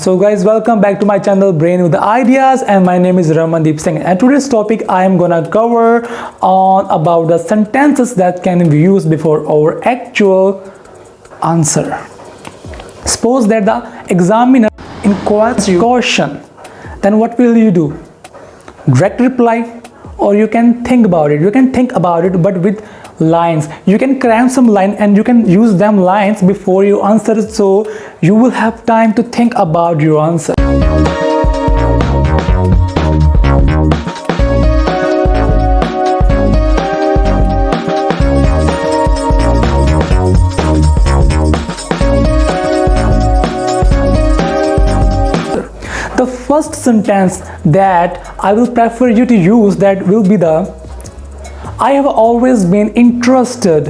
So guys, welcome back to my channel Brain with the Ideas, and my name is Ramandeep Singh, and today's topic I am gonna cover on about the sentences that can be used before our actual answer. Suppose that the examiner inquires your question, then what will you do? Direct reply, or you can think about it. You can think about it, but with lines. You can cram some line and you can use them lines before you answer, so you will have time to think about your answer. The first sentence that I will prefer you to use, that will be the I have always been interested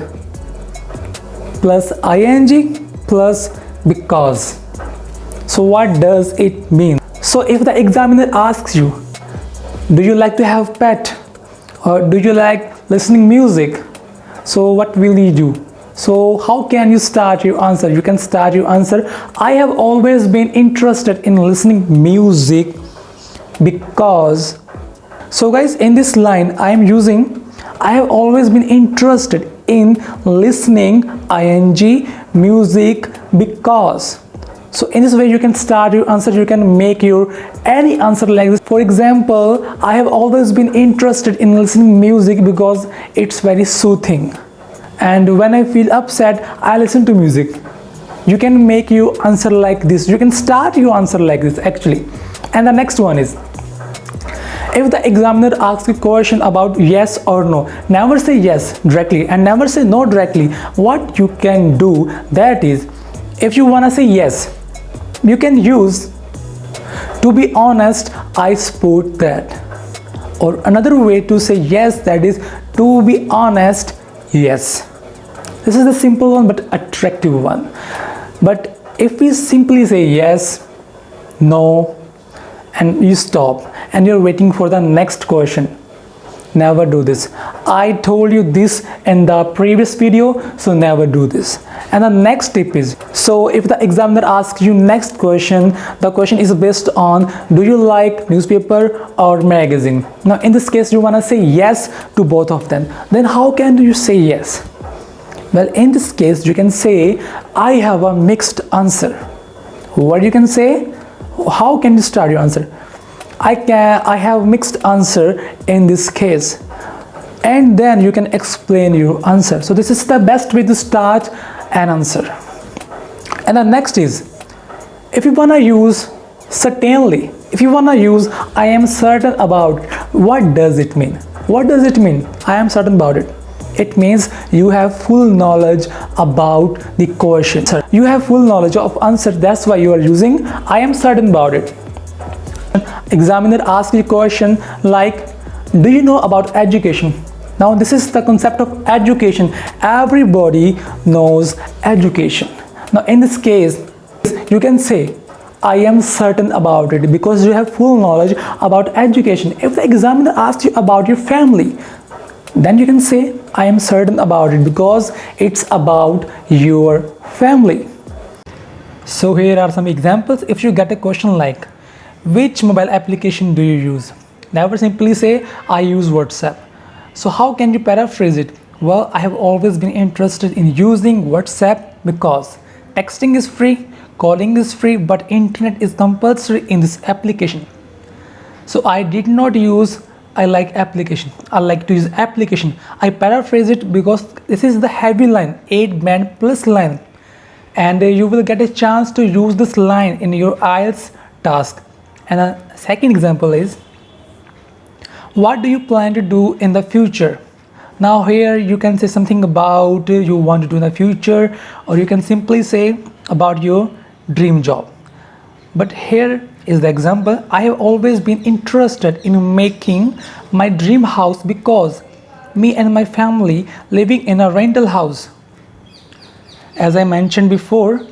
plus ing plus because. So what does it mean? So if the examiner asks you, do you like to have pet, or do you like listening music, so what will you do? So how can you start your answer? You can start your answer, I have always been interested in listening music because. So guys, in this line I am using I have always been interested in listening ing music because. So in this way you can start your answer. You can make your any answer like this. For example, I have always been interested in listening music because it's very soothing, and when I feel upset I listen to music. You can make your answer like this. You can start your answer like this actually. And the next one is, if the examiner asks a question about yes or no, never say yes directly and never say no directly. What you can do, that is, if you want to say yes, you can use to be honest I support that, or another way to say yes, that is to be honest yes. This is the simple one but attractive one. But if we simply say yes, no, and you stop and you're waiting for the next question, never do this. I told you this in the previous video, so never do this. And the next tip is, so if the examiner asks you next question, the question is based on do you like newspaper or magazine. Now in this case you want to say yes to both of them, then how can you say yes? Well, in this case you can say I have a mixed answer. What you can say? How can you start your answer? I have mixed answer in this case, and then you can explain your answer. So this is the best way to start an answer. And the next is, if you want to use certainly, if you want to use I am certain about, what does it mean? What does it mean? I am certain about it. It means you have full knowledge about the question. You have full knowledge of answer, that's why you are using I am certain about it. Examiner asks you a question like, do you know about education? Now this is the concept of education. Everybody knows education. Now in this case you can say I am certain about it because you have full knowledge about education. If the examiner asks you about your family, then you can say I am certain about it because it's about your family. So here are some examples. If you get a question like, which mobile application do you use? Never simply say I use WhatsApp. So how can you paraphrase it? Well, I have always been interested in using WhatsApp because texting is free, calling is free, but internet is compulsory in this application. So I did not use I like application. I like to use application. I paraphrase it because this is the heavy line, 8 band plus line, and you will get a chance to use this line in your IELTS task. And the second example is, what do you plan to do in the future? Now here you can say something about you want to do in the future, or you can simply say about your dream job. But here is the example, I have always been interested in making my dream house because me and my family living in a rental house. As I mentioned before,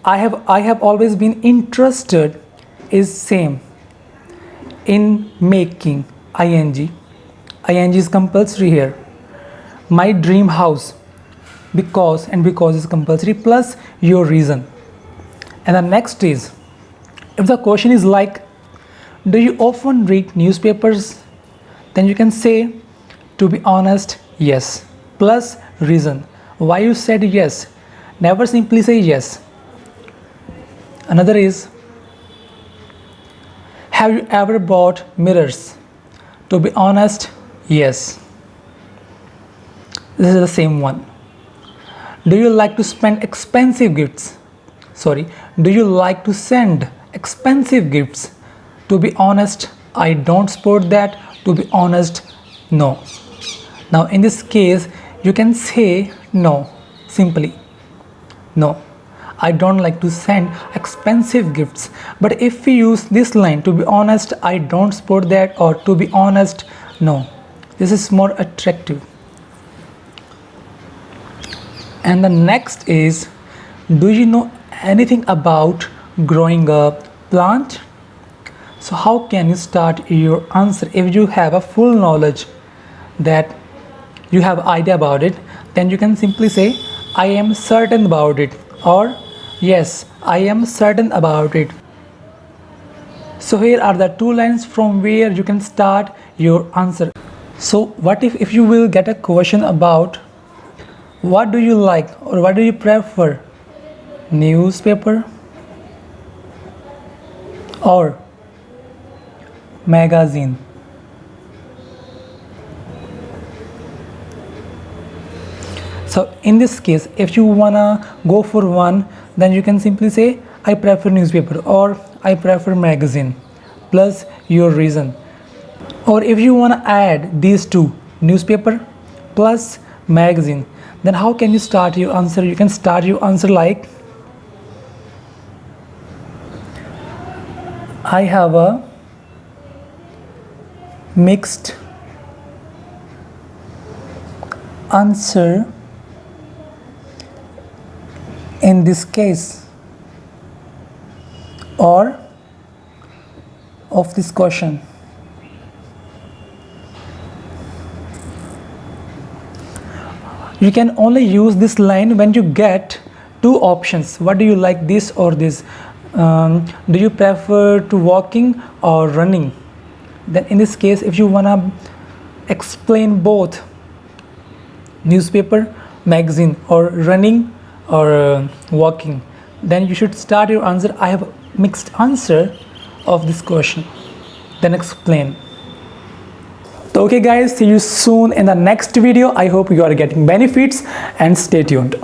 I have always been interested is same in making ing is compulsory here. My dream house, because is compulsory plus your reason. And the next is, If the question is like, do you often read newspapers? Then you can say, to be honest, yes, plus reason why you said yes. Never simply say yes. Another is, have you ever bought mirrors? To be honest, yes. This is the same one. Do you like to spend expensive gifts? Sorry, do you like to send expensive gifts? To be honest, I don't support that. To be honest, no. Now in this case, you can say no, simply. No, I don't like to send expensive gifts. But if we use this line, to be honest, I don't support that, or to be honest, no, this is more attractive. And the next is, do you know anything about growing a plant? So how can you start your answer if you have a full knowledge that you have idea about it? Then you can simply say, I am certain about it, or yes, I am certain about it. So here are the two lines from where you can start your answer. So what if you will get a question about what do you like or what do you prefer, newspaper or magazine? So in this case, if you wanna go for one, then you can simply say, I prefer newspaper or I prefer magazine, plus your reason. Or if you wanna add these two, newspaper plus magazine, then how can you start your answer? You can start your answer like, I have a mixed answer in this case, or of this question. You can only use this line when you get two options. What do you like, this or this? Do you prefer to walking or running? Then in this case, if you wanna explain both, newspaper, magazine, or running or walking, then you should start your answer, I have a mixed answer of this question, then explain. So okay guys, see you soon in the next video. I hope you are getting benefits, and stay tuned.